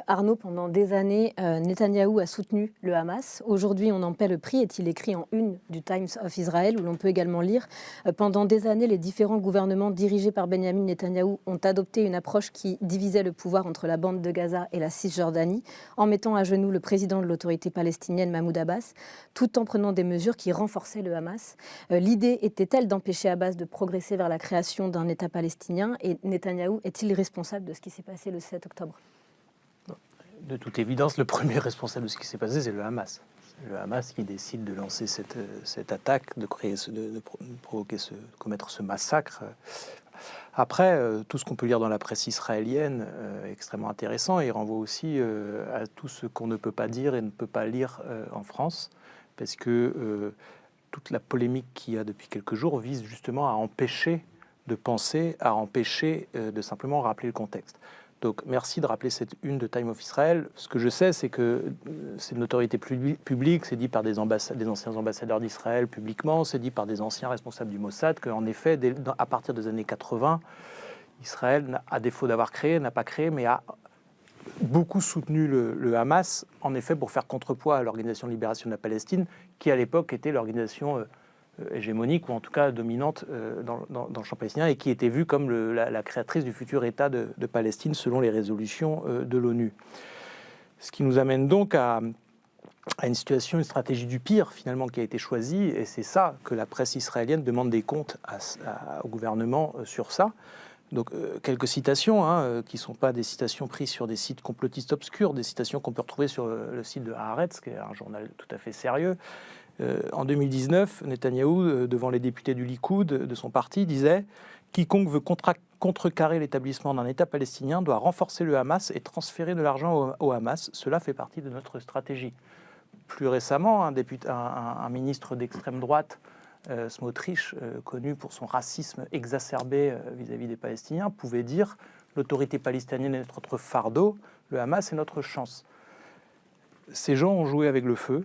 Arnaud, pendant des années, Netanyahou a soutenu le Hamas. Aujourd'hui, on en paie le prix, est-il écrit en une du Times of Israel, où l'on peut également lire pendant des années, les différents gouvernements dirigés par Benyamin Netanyahou ont adopté une approche qui divisait le pouvoir entre la bande de Gaza et la Cisjordanie, en mettant à genoux le président de l'autorité palestinienne, Mahmoud Abbas, tout en prenant des mesures qui renforçaient le Hamas. L'idée était-elle d'empêcher Abbas de progresser vers la création d'un État palestinien? Et Netanyahou est-il responsable de ce qui s'est passé le 7 octobre? De toute évidence, le premier responsable de ce qui s'est passé, c'est le Hamas. C'est le Hamas qui décide de lancer cette attaque, de commettre ce massacre. Après, tout ce qu'on peut lire dans la presse israélienne est extrêmement intéressant et renvoie aussi à tout ce qu'on ne peut pas dire et ne peut pas lire en France, parce que toute la polémique qu'il y a depuis quelques jours vise justement à empêcher de penser, à empêcher de simplement rappeler le contexte. Donc merci de rappeler cette une de Time of Israel. Ce que je sais, c'est que c'est une autorité publique, c'est dit par des anciens ambassadeurs d'Israël publiquement, c'est dit par des anciens responsables du Mossad, qu'en effet, à partir des années 80, Israël, à défaut d'avoir créé, n'a pas créé, mais a beaucoup soutenu le Hamas, en effet, pour faire contrepoids à l'Organisation de libération de la Palestine, qui à l'époque était l'organisation hégémonique, ou en tout cas dominante dans le champ palestinien, et qui était vue comme la créatrice du futur État de Palestine, selon les résolutions de l'ONU. Ce qui nous amène donc à une situation, une stratégie du pire, finalement, qui a été choisie, et c'est ça que la presse israélienne demande des comptes au gouvernement sur ça. Donc, quelques citations, qui ne sont pas des citations prises sur des sites complotistes obscurs, des citations qu'on peut retrouver sur le site de Haaretz, qui est un journal tout à fait sérieux. En 2019, Netanyahou, devant les députés du Likoud, de son parti, disait « Quiconque veut contrecarrer l'établissement d'un État palestinien doit renforcer le Hamas et transférer de l'argent au Hamas. Cela fait partie de notre stratégie. » Plus récemment, un ministre d'extrême droite, Smotrich, connu pour son racisme exacerbé vis-à-vis des Palestiniens, pouvait dire « L'autorité palestinienne est notre fardeau, le Hamas est notre chance ». Ces gens ont joué avec le feu.